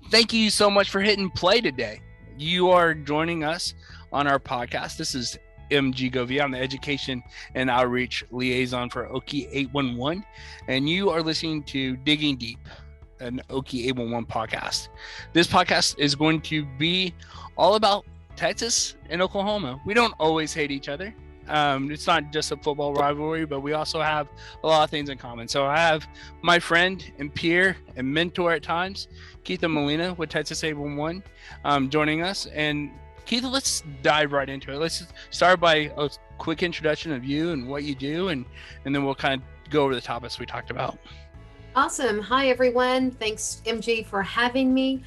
thank you so much for hitting play today. You are joining us on our podcast. This is MG Govia. I'm the Education and Outreach Liaison for Okie811, and you are listening to Digging Deep, an Okie811 podcast. This podcast is going to be all about Texas and Oklahoma. We don't always hate each other. It's not just a football rivalry, but we also have a lot of things in common. So I have my friend and peer and mentor at times, Keith Molina with Texas811, joining us. And Keith, let's dive right into it. Let's start by a quick introduction of you and what you do, and then we'll kind of go over the topics we talked about. Awesome. Hi, everyone. Thanks, MG, for having me.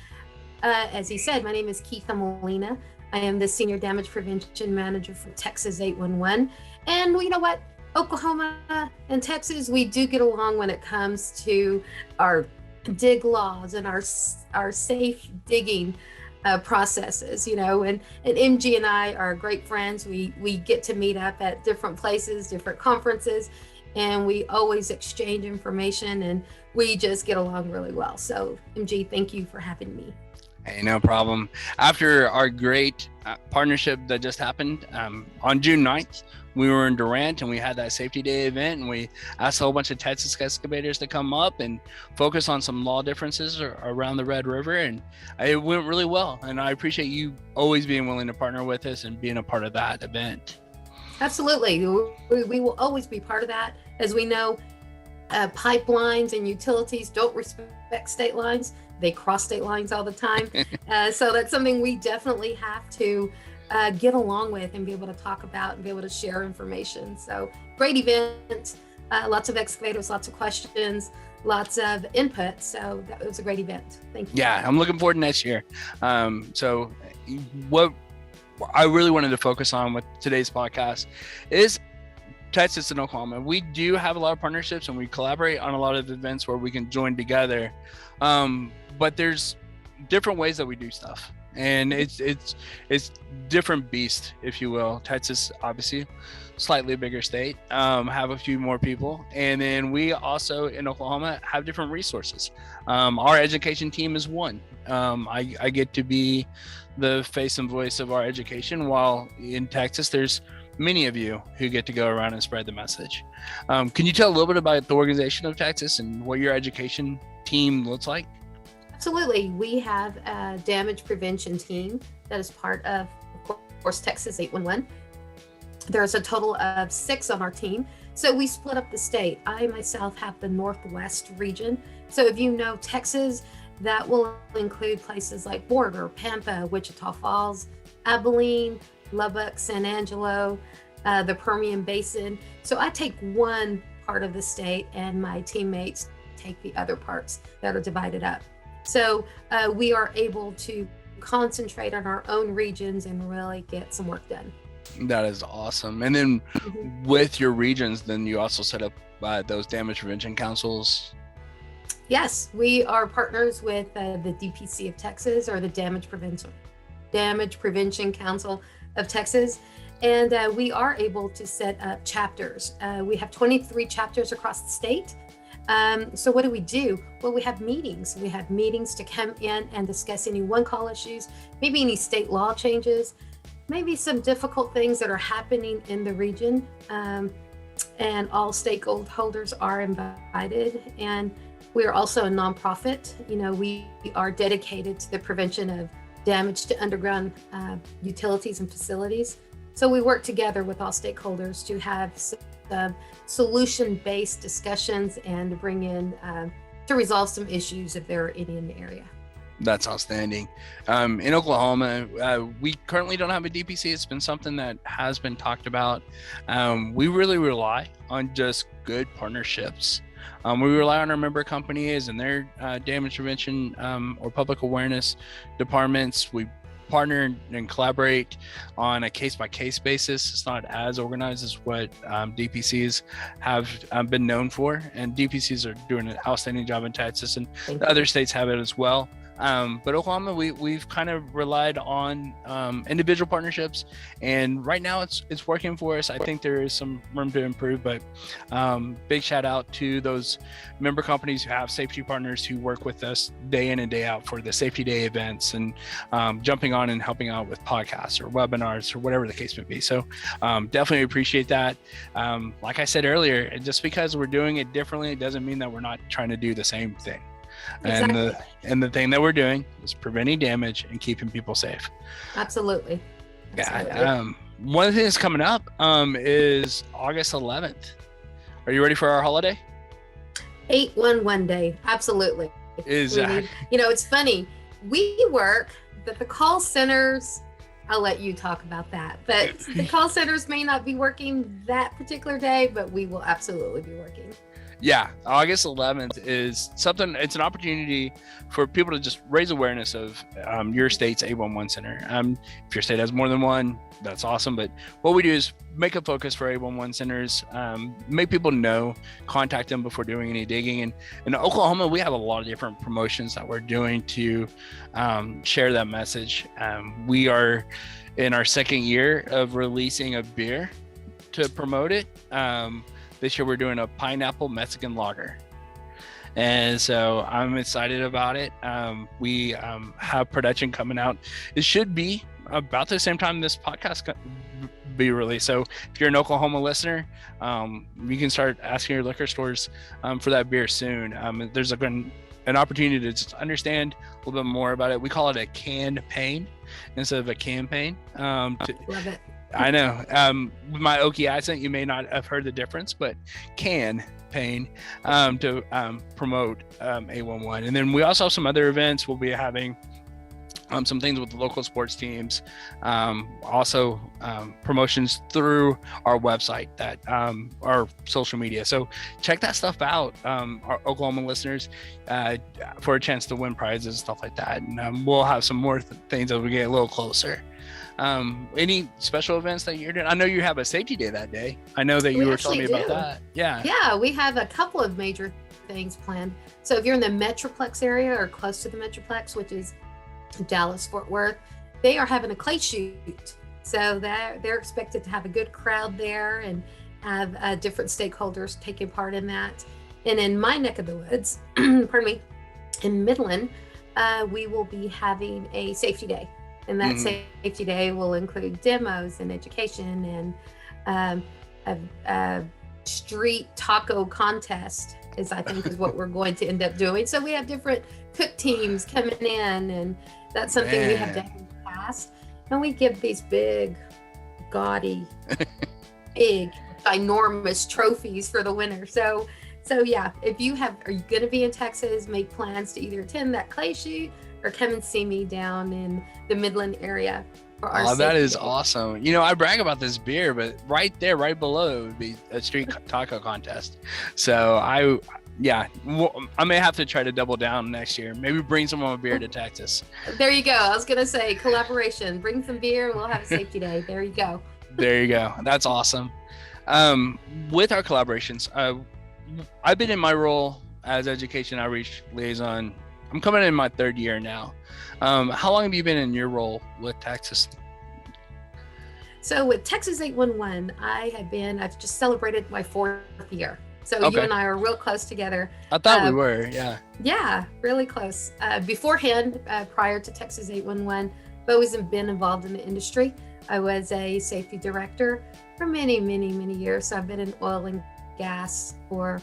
As he said, my name is Keith Molina. I am the Senior Damage Prevention Manager for Texas811. And you know what? Oklahoma and Texas, we do get along when it comes to our dig laws and our safe digging processes, and MG and I are great friends. We get to meet up at different places, different conferences, and we always exchange information, and we just get along really well. So MG, thank you for having me. Hey, no problem. After our great partnership that just happened on June 9th, we were in Durant and we had that safety day event, and we asked a whole bunch of Texas excavators to come up and focus on some law differences around the Red River, and it went really well. And I appreciate you always being willing to partner with us and being a part of that event. Absolutely. We will always be part of that. As we know, pipelines and utilities don't respect state lines. They cross state lines all the time. So that's something we definitely have to get along with and be able to talk about and be able to share information. So great event, lots of excavators, lots of questions, lots of input. So that was a great event. Thank you. Yeah, I'm looking forward to next year. So what I really wanted to focus on with today's podcast is Texas and Oklahoma. We do have a lot of partnerships and we collaborate on a lot of events where we can join together. But there's different ways that we do stuff, and it's different beast, if you will. Texas, obviously, slightly bigger state, have a few more people, and then we also in Oklahoma have different resources. Our education team is one. I get to be the face and voice of our education, while in Texas there's many of you who get to go around and spread the message. Can you tell a little bit about the organization of Texas and what your education team looks like? Absolutely. We have a damage prevention team that is part of course, Texas811. There's a total of 6 on our team. So we split up the state. I myself have the Northwest region. So if you know Texas, that will include places like Borger, Pampa, Wichita Falls, Abilene, Lubbock, San Angelo, the Permian Basin. So I take one part of the state and my teammates take the other parts that are divided up. So we are able to concentrate on our own regions and really get some work done. That is awesome. And then with your regions, then you also set up those damage prevention councils. Yes, we are partners with the DPC of Texas, or the Damage Prevention Council of Texas. And we are able to set up chapters. We have 23 chapters across the state. So what do? Well, we have meetings. We have meetings to come in and discuss any one-call issues, maybe any state law changes, maybe some difficult things that are happening in the region. And all stakeholders are invited. And we are also a nonprofit. We are dedicated to the prevention of damage to underground utilities and facilities. So we work together with all stakeholders to have some solution-based discussions and to bring in to resolve some issues if there are any in the area. That's outstanding. In Oklahoma, we currently don't have a DPC. It's been something that has been talked about. We really rely on just good partnerships. We rely on our member companies and their damage prevention or public awareness departments. We partner and collaborate on a case-by-case basis. It's not as organized as what DPCs have been known for, and DPCs are doing an outstanding job in Texas, and the other states have it as well. But Oklahoma, we've kind of relied on individual partnerships, and right now it's working for us. I think there is some room to improve, but big shout out to those member companies who have safety partners who work with us day in and day out for the safety day events, and jumping on and helping out with podcasts or webinars or whatever the case may be. So definitely appreciate that. Like I said earlier, just because we're doing it differently, it doesn't mean that we're not trying to do the same thing. Exactly. And the thing that we're doing is preventing damage and keeping people safe. Absolutely. Yeah. One of the things coming up is August 11th. Are you ready for our holiday? 811 day. Absolutely. It's funny. We work, but the call centers, I'll let you talk about that. But the call centers may not be working that particular day, but we will absolutely be working. Yeah, August 11th is something, it's an opportunity for people to just raise awareness of your state's 811 center. If your state has more than one, that's awesome. But what we do is make a focus for 811 centers, make people know, contact them before doing any digging. And in Oklahoma, we have a lot of different promotions that we're doing to share that message. We are in our second year of releasing a beer to promote it. This year we're doing a pineapple Mexican lager. And so I'm excited about it. We have production coming out. It should be about the same time this podcast be released. So if you're an Oklahoma listener, you can start asking your liquor stores for that beer soon. There's an opportunity to just understand a little bit more about it. We call it a campaign instead of a campaign. Love it. I know. With my Okie accent, you may not have heard the difference, but campaign to promote 811. And then we also have some other events. We'll be having some things with the local sports teams, also promotions through our website, that our social media. So check that stuff out, our Oklahoma listeners, for a chance to win prizes, stuff like that. And we'll have some more things as we get a little closer. Any special events that you're doing? I know you have a safety day that day. I know that you were telling me about that. Yeah, we have a couple of major things planned. So if you're in the Metroplex area or close to the Metroplex, which is Dallas, Fort Worth, they are having a clay shoot. So they're expected to have a good crowd there and have different stakeholders taking part in that. And in my neck of the woods, pardon me, in Midland, we will be having a safety day. And that safety day will include demos and education and a street taco contest is what we're going to end up doing. So we have different cook teams coming in, and that's something we have done in the past. And we give these big, gaudy, ginormous trophies for the winner. So yeah, if are you going to be in Texas, make plans to either attend that clay shoot or come and see me down in the Midland area for our that is day. Awesome. I brag about this beer, but right there, right below would be a street taco contest. So I may have to try to double down next year. Maybe bring some of my beer to Texas. There you go. I was going to say collaboration, bring some beer and we'll have a safety day. There you go. There you go. That's awesome. With our collaborations, I've been in my role as education outreach liaison. I'm coming in my third year now. How long have you been in your role with Texas? So with Texas811, I've just celebrated my 4th year. So You and I are real close together. I thought we were, yeah. Yeah, really close. Beforehand, prior to Texas811, I've always been involved in the industry. I was a safety director for many, many, many years. So I've been in oil and gas for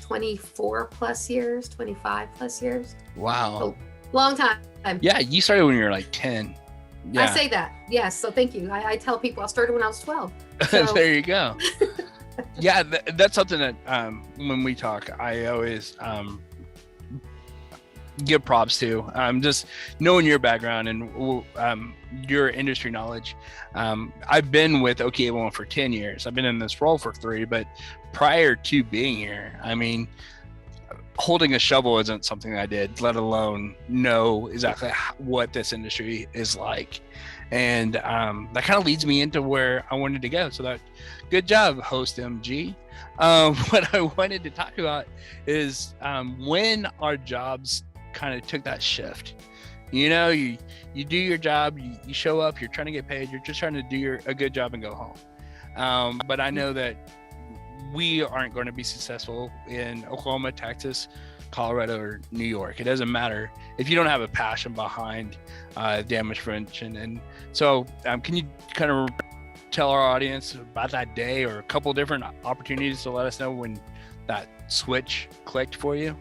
24 plus years, 25 plus years. Wow. A long time. Yeah, you started when you were like 10. Yeah. I say that. Yes. So thank you. I tell people I started when I was 12. So. There you go. Yeah, that's something that when we talk, I always give props to. Just knowing your background and your industry knowledge. I've been with OK811 for 10 years. I've been in this role for 3, but prior to being here, holding a shovel isn't something I did, let alone know exactly what this industry is like. And that kind of leads me into where I wanted to go. So good job, host MG. What I wanted to talk about is when our jobs kind of took that shift. You do your job, you show up, you're trying to get paid, you're just trying to do a good job and go home. But I know that we aren't going to be successful in Oklahoma, Texas, Colorado, or New York. It doesn't matter if you don't have a passion behind damage prevention. And so can you kind of tell our audience about that day or a couple different opportunities to let us know when that switch clicked for you?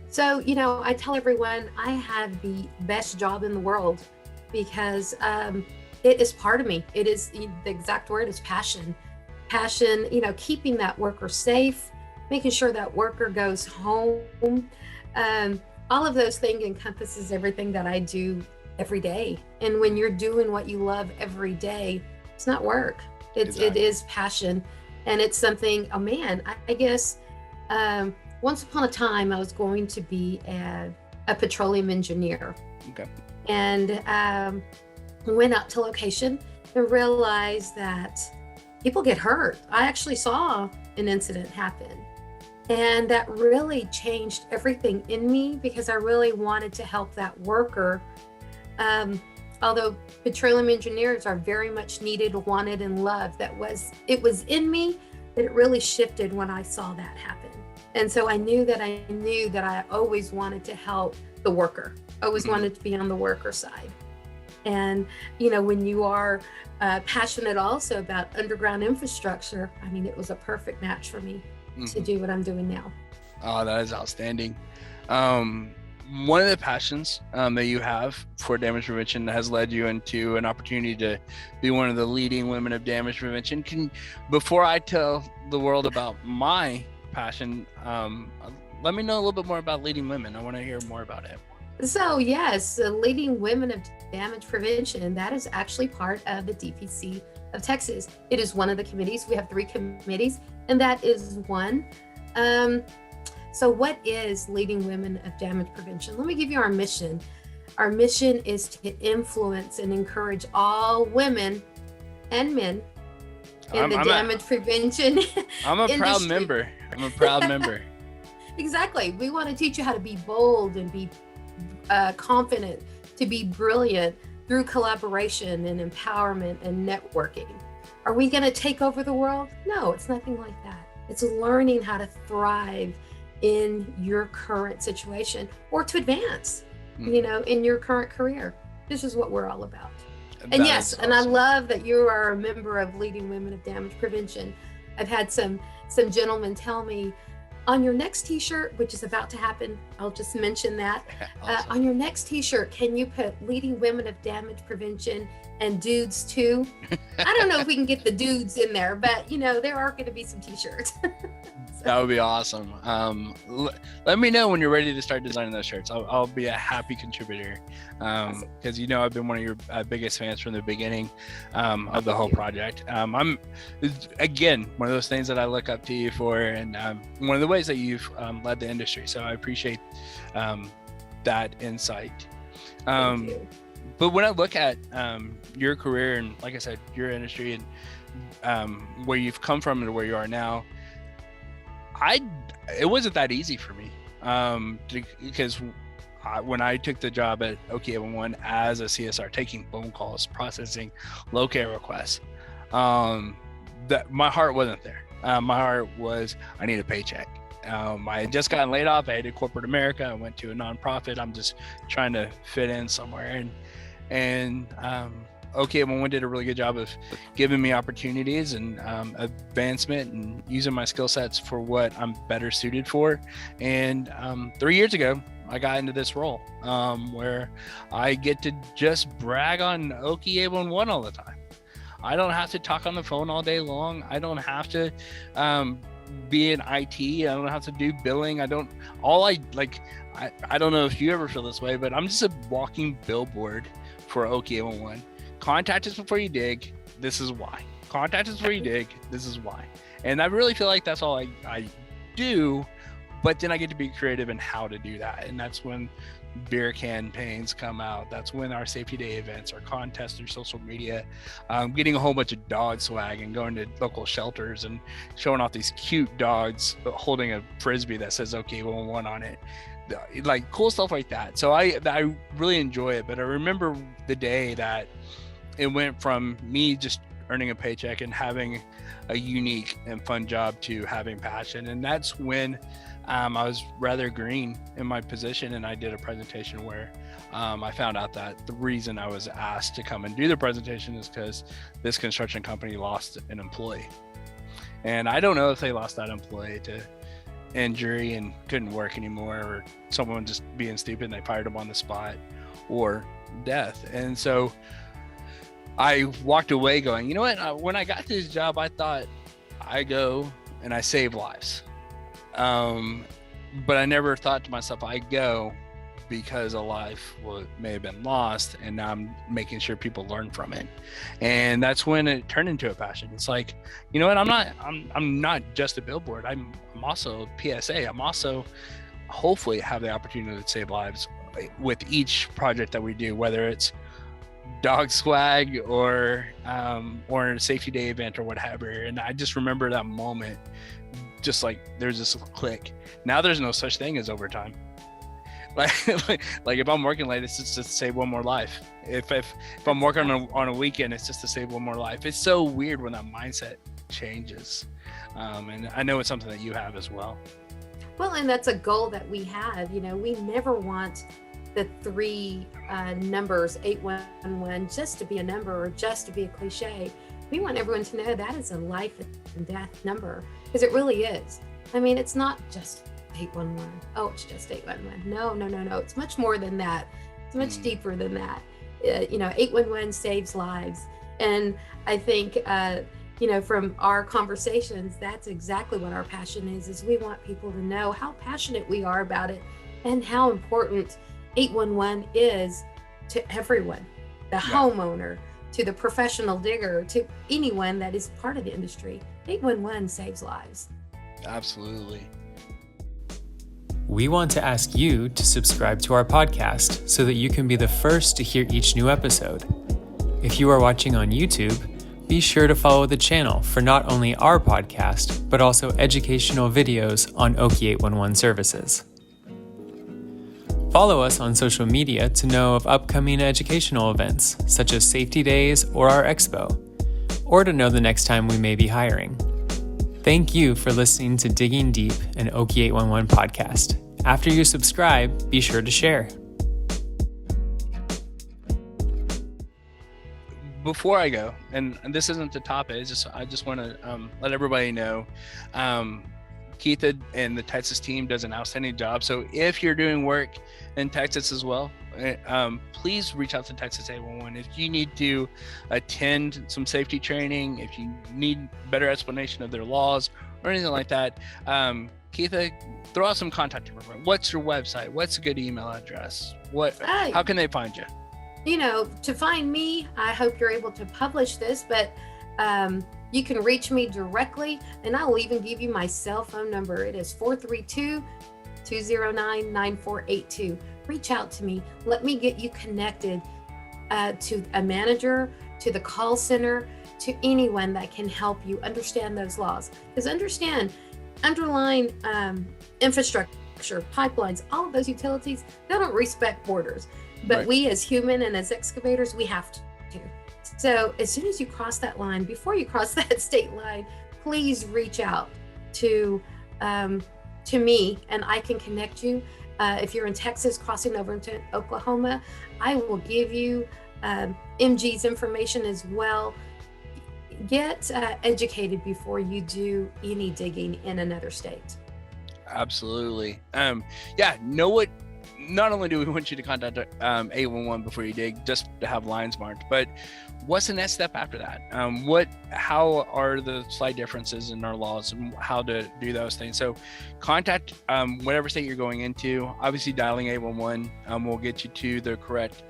So, I tell everyone I have the best job in the world because it is part of me. It is, the exact word is passion. Passion, keeping that worker safe, making sure that worker goes home. All of those things encompasses everything that I do every day. And when you're doing what you love every day, it's not work. It is passion. And it's something, I guess, once upon a time, I was going to be a petroleum engineer. Okay. And went out to location and realized that people get hurt. I actually saw an incident happen. And that really changed everything in me because I really wanted to help that worker. Although petroleum engineers are very much needed, wanted, and loved, it was in me, but it really shifted when I saw that happen. And so I knew that I always wanted to help the worker. Always wanted to be on the worker side. And, when you are passionate also about underground infrastructure, it was a perfect match for me to do what I'm doing now. Oh, that is outstanding. One of the passions that you have for damage prevention has led you into an opportunity to be one of the leading women of damage prevention. Before I tell the world about my passion, let me know a little bit more about leading women. I want to hear more about it. So yes, leading women of damage prevention, that is actually part of the DPC of Texas. It is one of the committees. We have 3 committees, and that is one. So what is leading women of damage prevention? Let me give you our mission. Our mission is to influence and encourage all women and men in the damage prevention I'm a proud member. Exactly. We want to teach you how to be bold and be confident, to be brilliant through collaboration and empowerment and networking. Are we going to take over the world? No, it's nothing like that. It's learning how to thrive in your current situation or to advance, in your current career. This is what we're all about. And yes, awesome. And I love that you are a member of Leading Women of Damage Prevention. I've had some gentlemen tell me, on your next t-shirt, which is about to happen, I'll just mention that. Awesome. On your next t-shirt, can you put Leading Women of Damage Prevention and dudes too? I don't know if we can get the dudes in there, but there are going to be some t-shirts. That would be awesome. Let me know when you're ready to start designing those shirts. I'll be a happy contributor because I've been one of your biggest fans from the beginning of the whole project. I'm again one of those things that I look up to you for, and one of the ways that you've led the industry. So I appreciate that insight. Thank you. But when I look at your career and, like I said, your industry and where you've come from and where you are now, it wasn't that easy for me because when I took the job at OK811 as a CSR, taking phone calls, processing locate requests, that my heart wasn't there. My heart was, I need a paycheck. I had just gotten laid off. I hated corporate America. I went to a nonprofit. I'm just trying to fit in somewhere. And OK811 did a really good job of giving me opportunities and advancement and using my skill sets for what I'm better suited for. And 3 years ago, I got into this role where I get to just brag on OK811 all the time. I don't have to talk on the phone all day long. I don't have to be in IT. I don't have to do billing. I don't know if you ever feel this way, but I'm just a walking billboard for OK811. Contact us before you dig. This is why. Contact us before you dig. This is why. And I really feel like that's all I do, but then I get to be creative in how to do that. And that's when beer campaigns come out. That's when our safety day events, our contests through social media, getting a whole bunch of dog swag and going to local shelters and showing off these cute dogs holding a Frisbee that says OK811 on it. like cool stuff like that. So I really enjoy it. But I remember the day that it went from me just earning a paycheck and having a unique and fun job to having passion. And that's when I was rather green in my position, and I did a presentation where I found out that the reason I was asked to come and do the presentation is because this construction company lost an employee. And I don't know if they lost that employee to injury and couldn't work anymore, or someone just being stupid and they fired him on the spot, or death. And so I walked away going, you know what, when I got this job, I thought I go and I save lives. But I never thought to myself, I go because a life may have been lost, and now I'm making sure people learn from it. And that's when it turned into a passion. It's like, you know what, I'm not just a billboard. I'm also a PSA. I'm also hopefully have the opportunity to save lives with each project that we do, whether it's dog swag or a safety day event or whatever. And I just remember that moment, just like there's this click. Now there's no such thing as overtime. Like if I'm working late, it's just to save one more life. If I'm working on a weekend, it's just to save one more life. It's so weird when that mindset changes. And I know it's something that you have as well. Well, and that's a goal that we have. You know, we never want the three numbers, 811, just to be a number or just to be a cliche. We want everyone to know that is a life and death number, because it really is. I mean, it's not just 811. Oh, it's just 811. No. It's much more than that. It's much deeper than that. 811 saves lives. And I think, from our conversations, that's exactly what our passion is we want people to know how passionate we are about it and how important 811 is to everyone, the homeowner, to the professional digger, to anyone that is part of the industry. 811 saves lives. Absolutely. We want to ask you to subscribe to our podcast so that you can be the first to hear each new episode. If you are watching on YouTube, be sure to follow the channel for not only our podcast, but also educational videos on Okie 811 services. Follow us on social media to know of upcoming educational events, such as Safety Days or our Expo, or to know the next time we may be hiring. Thank you for listening to Digging Deep, an Okie 811 podcast. After you subscribe, be sure to share. Before I go, and this isn't the topic, I just want to let everybody know, Keith and the Texas team does an outstanding job. So if you're doing work in Texas as well, please reach out to Texas811. If you need to attend some safety training, if you need better explanation of their laws or anything like that, Keith, throw out some contact information. What's your website? What's a good email address? How can they find you? To find me, I hope you're able to publish this, but you can reach me directly, and I will even give you my cell phone number. It is 432-209-9482. Reach out to me. Let me get you connected to a manager, to the call center, to anyone that can help you understand those laws. Because understand, underlying infrastructure, pipelines, all of those utilities, they don't respect borders. But Right. We as human and as excavators, we have to. So as soon as you cross that line, before you cross that state line, please reach out to me, and I can connect you. If you're in Texas crossing over into Oklahoma, I will give you MG's information as well. Get educated before you do any digging in another state. Absolutely. Not only do we want you to contact 811 before you dig, just to have lines marked, but what's the next step after that? How are the slight differences in our laws and how to do those things? So contact whatever state you're going into. Obviously dialing 811 will get you to the correct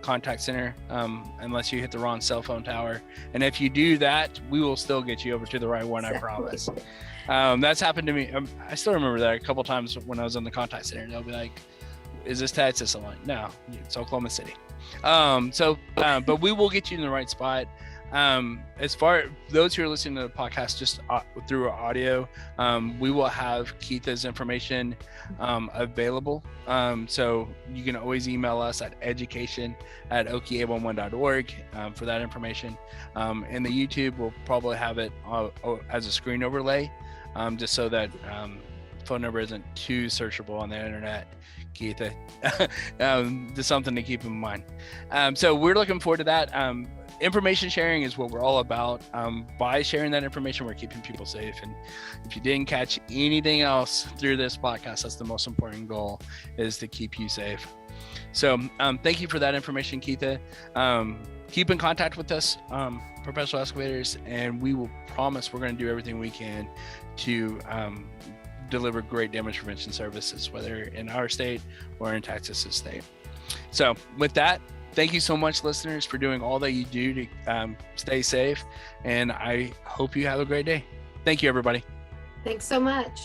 contact center, unless you hit the wrong cell phone tower. And if you do that, we will still get you over to the right one. Exactly. I promise. That's happened to me. I still remember that a couple times when I was in the contact center. They'll be like, is this Texas? I'm like, no, it's Oklahoma City. But we will get you in the right spot. As far those who are listening to the podcast just through audio, we will have Keitha's information available. So you can always email us at education@okie811.org for that information. And the YouTube will probably have it as a screen overlay, just so that phone number isn't too searchable on the internet. Keitha, just something to keep in mind. So we're looking forward to that. Information sharing is what we're all about. By sharing that information, we're keeping people safe. And if you didn't catch anything else through this podcast, that's the most important goal, is to keep you safe. So thank you for that information, Keitha. Keep in contact with us, Professional Excavators, and we will promise we're going to do everything we can to deliver great damage prevention services, whether in our state or in Texas' state. So with that, thank you so much, listeners, for doing all that you do to stay safe. And I hope you have a great day. Thank you, everybody. Thanks so much.